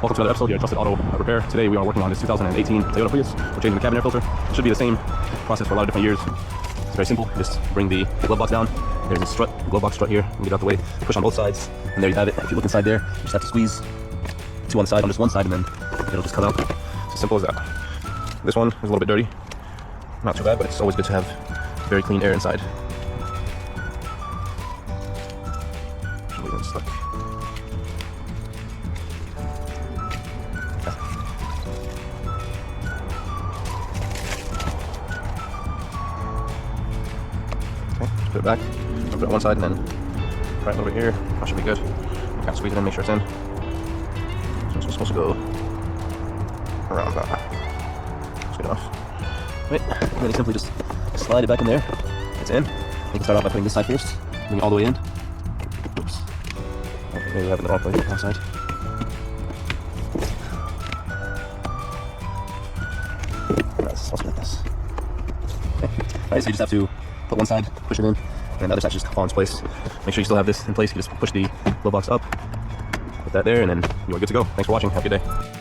Welcome to another episode here at Trusted Auto Repair. Today we are working on this 2018 Toyota Prius. We're changing the cabin air filter. It should be the same process for a lot of different years. It's very simple. Just bring the glove box down. There's a strut, glove box strut here. You can get out the way, push on both sides, and there you have it. If you look inside there, you just have to squeeze two on the side, on just one side, and then it'll just come out. It's as simple as that. This one is a little bit dirty. Not too bad, but it's always good to have very clean air inside. It's like, okay, just put it back, put it on one side, and then try it a little bit here. That should be good. Kind of squeeze it in, make sure it's in. So it's supposed to go around that. That's good enough. Right, and then you simply just slide it back in there. It's in. You can start off by putting this side first, bring it all the way in. Oops. Okay, maybe we have it in the wrong place, wrong side. Let's get this. Okay. Alright, so you just have to put one side, push it in, and the other side should just fall in place. Make sure you still have this in place. You just push the glove box up, put that there, and then you are good to go. Thanks for watching. Have a good day.